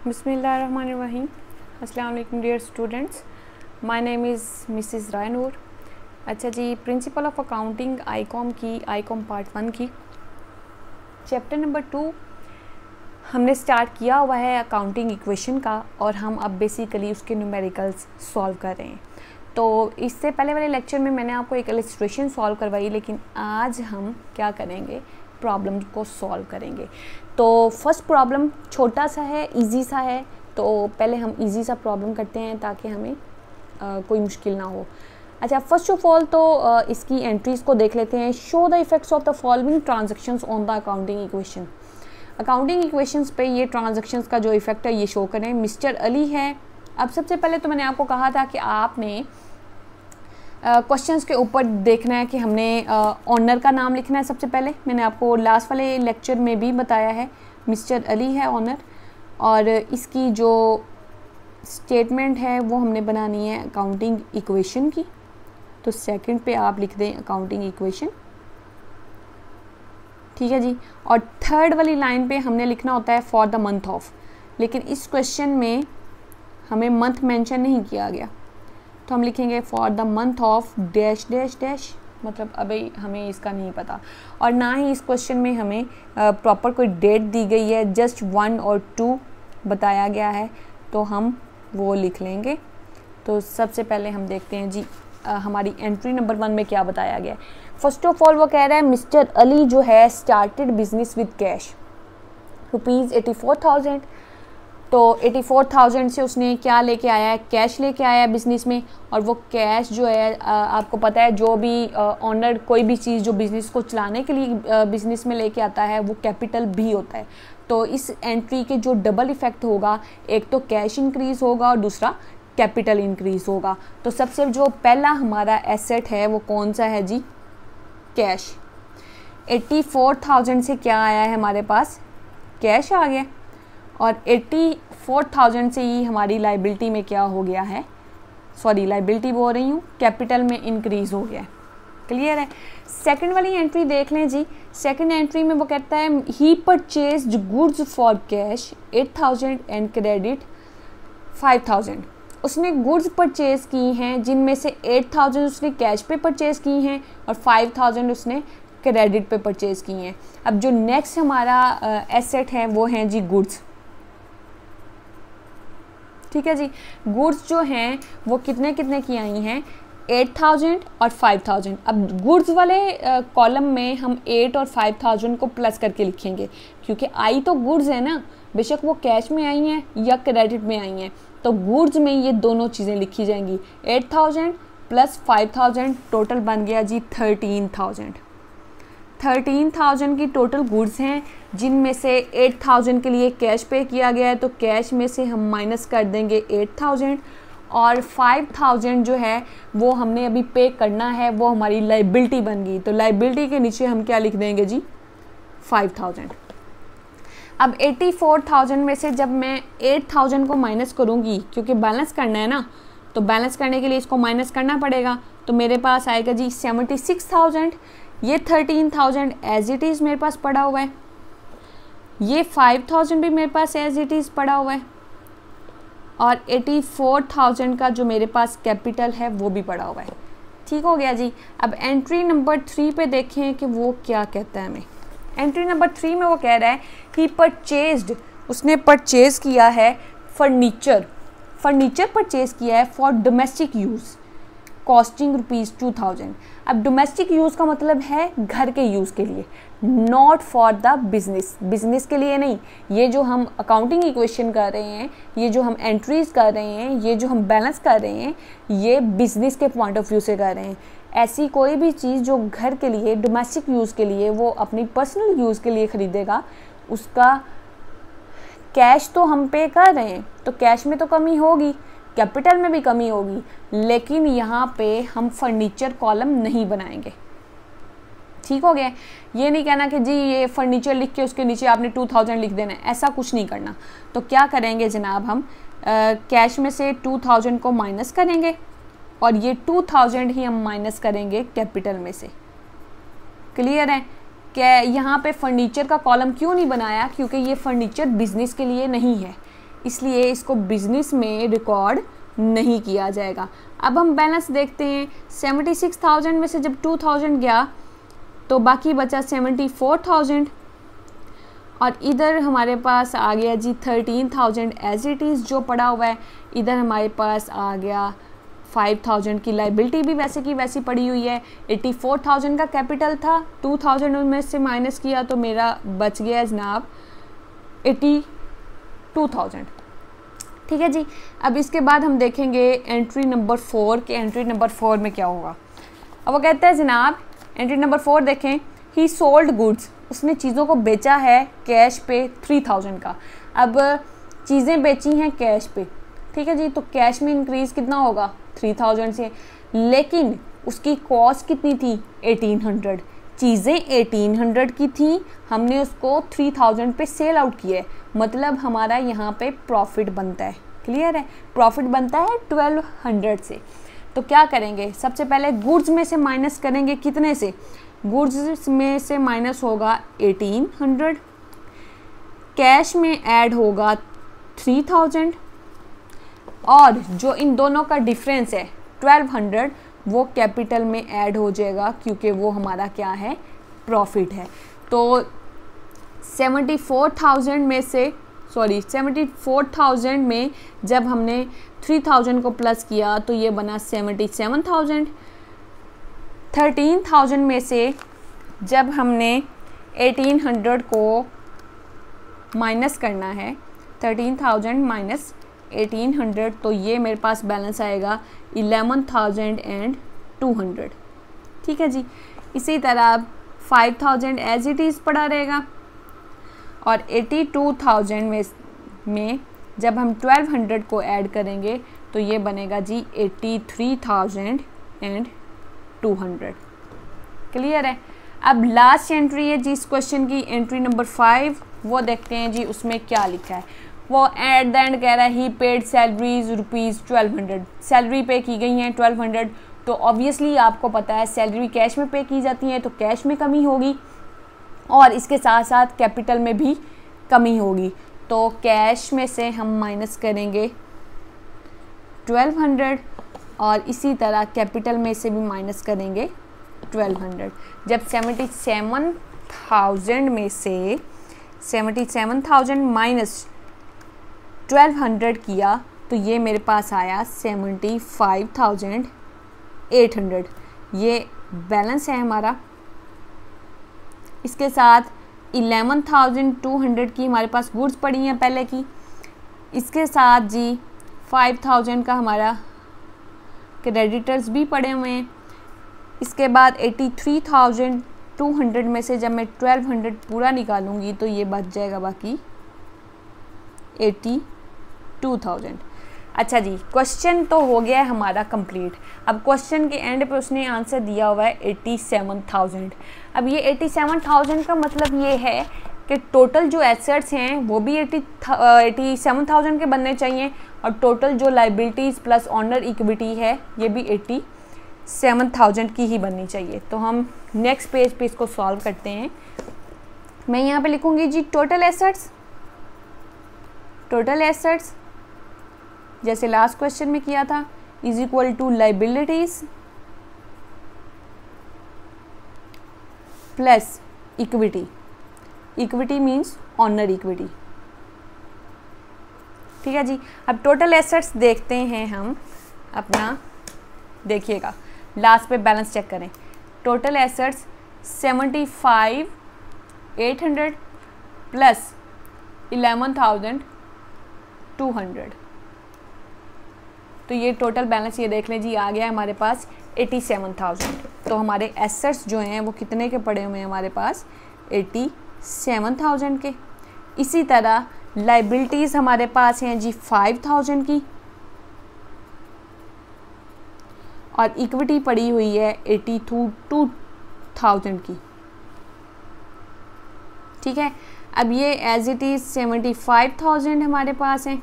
बिस्मिल्लाहिर्रहमानिर्रहीम। अस्सलाम वालेकुम dear students, my name is mrs Rainoor. अच्छा जी, principle of accounting ICom part 1 की चैप्टर नंबर 2 हमने स्टार्ट किया हुआ है अकाउंटिंग इक्वेशन का, और हम अब बेसिकली उसके न्यूमेरिकल्स सॉल्व कर रहे हैं। तो इससे पहले वाले लेक्चर में मैंने आपको एक इलस्ट्रेशन सॉल्व करवाई, लेकिन आज हम क्या करेंगे, प्रॉब्लम को सॉल्व करेंगे। तो फर्स्ट प्रॉब्लम छोटा सा है, इजी सा है, तो पहले हम इजी सा प्रॉब्लम करते हैं ताकि हमें कोई मुश्किल ना हो। अच्छा, फर्स्ट ऑफ ऑल तो इसकी एंट्रीज़ को देख लेते हैं। Show the effects of the following transactions on the accounting equation. Accounting equations पे ये ट्रांजैक्शंस का जो इफेक्ट है ये शो करें। मिस्टर अली है। अब सबसे पहले तो मैंने आपको कहा था कि आपने क्वेश्चंस के ऊपर देखना है कि हमने ऑनर का नाम लिखना है। सबसे पहले मैंने आपको लास्ट वाले लेक्चर में भी बताया है, मिस्टर अली है ऑनर, और इसकी जो स्टेटमेंट है वो हमने बनानी है अकाउंटिंग इक्वेशन की। तो सेकंड पे आप लिख दें अकाउंटिंग इक्वेशन, ठीक है जी। और थर्ड वाली लाइन पे हमने लिखना होता है फॉर द मंथ ऑफ, लेकिन इस क्वेश्चन में हमें मंथ मेंशन नहीं किया गया, तो हम लिखेंगे for the month of dash dash dash, मतलब अभी हमें इसका नहीं पता। और ना ही इस क्वेश्चन में हमें प्रॉपर कोई डेट दी गई है, जस्ट 1 और 2 बताया गया है, तो हम वो लिख लेंगे। तो सबसे पहले हम देखते हैं जी हमारी एंट्री नंबर 1 में क्या बताया गया है। फर्स्ट ऑफ ऑल वो कह रहा है मिस्टर अली जो है स्टार्टेड बिजनेस विद कैश ₹84,000। तो 84,000 से उसने क्या लेके आया है, कैश लेके आया है बिज़नेस में। और वो कैश जो है आपको पता है, जो भी ऑनर कोई भी चीज़ जो बिज़नेस को चलाने के लिए बिज़नेस में लेके आता है वो कैपिटल भी होता है। तो इस एंट्री के जो डबल इफ़ेक्ट होगा, एक तो कैश इंक्रीज़ होगा और दूसरा कैपिटल इंक्रीज़ होगा। तो सबसे जो पहला हमारा एसेट है वो कौन सा है जी, कैश। 84,000 से क्या आया है हमारे पास, कैश आ गया, और 84,000 से ही हमारी लाइबिलिटी में क्या हो गया है, सॉरी लाइबिलिटी बोल रही हूँ, कैपिटल में इंक्रीज़ हो गया है। क्लियर है। सेकंड वाली एंट्री देख लें जी। सेकंड एंट्री में वो कहता है ही purchased goods for cash 8,000 and credit 5,000। उसने गुड्स परचेज़ की हैं जिनमें से 8,000 उसने कैश पे परचेज़ की हैं और 5,000 उसने क्रेडिट पे परचेज़ की हैं। अब जो नेक्स्ट हमारा एसेट है वो हैं जी गुड्स, ठीक है जी। गुड्स जो हैं वो कितने कितने की आई हैं, 8,000 और 5,000। अब गुड्स वाले कॉलम में हम 8 और 5,000 को प्लस करके लिखेंगे, क्योंकि आई तो गुड्स है ना, बेशक वो कैश में आई हैं या क्रेडिट में आई हैं, तो गुड्स में ये दोनों चीज़ें लिखी जाएंगी। 8,000 प्लस 5,000 टोटल बन गया जी 13,000। 13,000 की टोटल गुड्स हैं, जिनमें से 8,000 के लिए कैश पे किया गया है, तो कैश में से हम माइनस कर देंगे 8,000, और 5,000 जो है वो हमने अभी पे करना है, वो हमारी लाइबिलिटी बन गई। तो लाइबिलिटी के नीचे हम क्या लिख देंगे जी, 5,000। अब 84,000 में से जब मैं 8,000 को माइनस करूँगी, क्योंकि बैलेंस करना है ना, तो बैलेंस करने के लिए इसको माइनस करना पड़ेगा, तो मेरे पास आएगा जी 76,000। ये 13,000 एज इट इज़ मेरे पास पड़ा हुआ है, ये 5,000 भी मेरे पास एज इट इज़ पड़ा हुआ है, और 84,000 का जो मेरे पास कैपिटल है वो भी पड़ा हुआ है। ठीक हो गया जी। अब एंट्री नंबर 3 पे देखें कि वो क्या कहता है हमें। एंट्री नंबर 3 में वो कह रहा है ही परचेज्ड, उसने परचेज़ किया है फर्नीचर परचेज़ किया है फॉर डोमेस्टिक यूज़ कॉस्टिंग ₹2,000। अब डोमेस्टिक यूज़ का मतलब है घर के यूज़ के लिए, नॉट फॉर द बिजनेस के लिए नहीं। ये जो हम अकाउंटिंग इक्वेशन कर रहे हैं, ये जो हम एंट्रीज़ कर रहे हैं, ये जो हम बैलेंस कर रहे हैं, ये बिज़नेस के पॉइंट ऑफ व्यू से कर रहे हैं। ऐसी कोई भी चीज़ जो घर के लिए, डोमेस्टिक यूज़ के लिए, वो अपनी पर्सनल यूज़ के लिए ख़रीदेगा, उसका कैश तो हम पे कर रहे हैं, तो कैश में तो कमी होगी, कैपिटल में भी कमी होगी, लेकिन यहाँ पे हम फर्नीचर कॉलम नहीं बनाएंगे। ठीक हो गया। ये नहीं कहना कि जी ये फर्नीचर लिख के उसके नीचे आपने 2,000 लिख देना है, ऐसा कुछ नहीं करना। तो क्या करेंगे जनाब, हम कैश में से 2,000 को माइनस करेंगे, और ये 2,000 ही हम माइनस करेंगे कैपिटल में से। क्लियर है। कि यहाँ पे फर्नीचर का कॉलम क्यों नहीं बनाया, क्योंकि ये फर्नीचर बिजनेस के लिए नहीं है, इसलिए इसको बिजनेस में रिकॉर्ड नहीं किया जाएगा। अब हम बैलेंस देखते हैं। 76,000 में से जब 2,000 गया तो बाकी बचा 74,000 और इधर हमारे पास आ गया जी 13,000 एज इट इज़ जो पड़ा हुआ है। इधर हमारे पास आ गया 5,000 की लाइबिलिटी भी वैसे की वैसी पड़ी हुई है। 84,000 का कैपिटल था, 2,000 में से माइनस किया तो मेरा बच गया जनाब 82,000। ठीक है जी। अब इसके बाद हम देखेंगे एंट्री नंबर 4 के एंट्री नंबर 4 में क्या होगा। अब वो कहते हैं जनाब एंट्री नंबर 4 देखें, ही सोल्ड गुड्स, उसने चीज़ों को बेचा है कैश पे 3,000 का। अब चीज़ें बेची हैं कैश पे, ठीक है जी, तो कैश में इंक्रीज़ कितना होगा 3,000 से, लेकिन उसकी कॉस्ट कितनी थी 1,800। चीज़ें 1,800 की थी, हमने उसको 3,000 पे सेल आउट किया है, मतलब हमारा यहाँ पे प्रॉफिट बनता है। क्लियर है, प्रॉफिट बनता है 1,200 से। तो क्या करेंगे, सबसे पहले गुड्स में से माइनस करेंगे, कितने से, गुड्स में से माइनस होगा 1,800, कैश में ऐड होगा 3,000 और जो इन दोनों का डिफरेंस है 1,200 वो कैपिटल में ऐड हो जाएगा क्योंकि वो हमारा क्या है, प्रॉफिट है। तो 74,000 में जब हमने 3,000 को प्लस किया तो ये बना 77,000। 13,000 में से जब हमने 1,800 को माइनस करना है, 13,000 माइनस 1,800, तो ये मेरे पास बैलेंस आएगा 11,200। ठीक है जी। इसी तरह 5,000 एज इट इज़ पड़ा रहेगा और 82,000 में जब हम 1,200 को ऐड करेंगे तो ये बनेगा जी 83,200। क्लियर है। अब लास्ट एंट्री है जी इस क्वेश्चन की, एंट्री नंबर 5, वो देखते हैं जी उसमें क्या लिखा है। वो एट द एंड कह रहा है ही पेड सैलरीज ₹1,200, सैलरी पे की गई हैं 1,200। तो ऑब्वियसली आपको पता है सैलरी कैश में पे की जाती है तो कैश में कमी होगी और इसके साथ साथ कैपिटल में भी कमी होगी। तो कैश में से हम माइनस करेंगे 1,200 और इसी तरह कैपिटल में से भी माइनस करेंगे 1,200। जब 77,000 में से 77,000 माइनस 1,200 किया तो ये मेरे पास आया 75,800। ये बैलेंस है हमारा। इसके साथ 11,200 की हमारे पास गुड्स पड़ी हैं पहले की, इसके साथ जी 5,000 का हमारा क्रेडिटर्स भी पड़े हुए हैं। इसके बाद 83,200 में से जब मैं 1,200 पूरा निकालूंगी तो ये बच जाएगा बाकी 82,000। अच्छा जी, क्वेश्चन तो हो गया है हमारा कंप्लीट। अब क्वेश्चन के एंड पे उसने आंसर दिया हुआ है 87,000। अब ये 87,000 का मतलब ये है कि टोटल जो एसेट्स हैं वो भी 87,000 के बनने चाहिए और टोटल जो लाइबिलिटीज़ प्लस ऑनर इक्विटी है ये भी 87,000 की ही बननी चाहिए। तो हम नेक्स्ट पेज पे इसको सॉल्व करते हैं। मैं यहाँ पे लिखूँगी जी टोटल एसेट्स जैसे लास्ट क्वेश्चन में किया था is equal to liabilities plus equity means owner equity. ठीक है जी। अब टोटल एसेट्स देखते हैं हम अपना, देखिएगा लास्ट पे बैलेंस चेक करें। टोटल एसेट्स 75,800 प्लस 11,200, तो ये टोटल बैलेंस ये देख लें जी आ गया है हमारे पास 87,000। तो हमारे एसेट्स जो हैं वो कितने के पड़े हुए हैं हमारे पास 87,000 के। इसी तरह लाइबिलिटीज़ हमारे पास हैं जी 5,000 की और इक्विटी पड़ी हुई है 82,000 की। ठीक है। अब ये एज इट इज़ 75,000 हमारे पास हैं।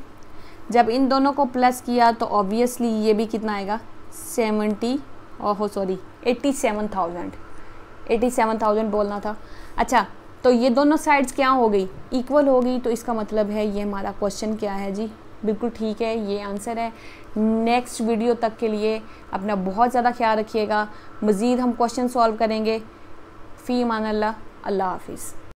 जब इन दोनों को प्लस किया तो ऑब्वियसली ये भी कितना आएगा 87,000 बोलना था। अच्छा, तो ये दोनों साइड्स क्या हो गई, इक्वल हो गई। तो इसका मतलब है ये हमारा क्वेश्चन क्या है जी, बिल्कुल ठीक है, ये आंसर है। नेक्स्ट वीडियो तक के लिए अपना बहुत ज़्यादा ख्याल रखिएगा। मज़ीद हम क्वेश्चन सॉल्व करेंगे। फ़ी अमान अल्लाह, अल्लाह हाफिज़।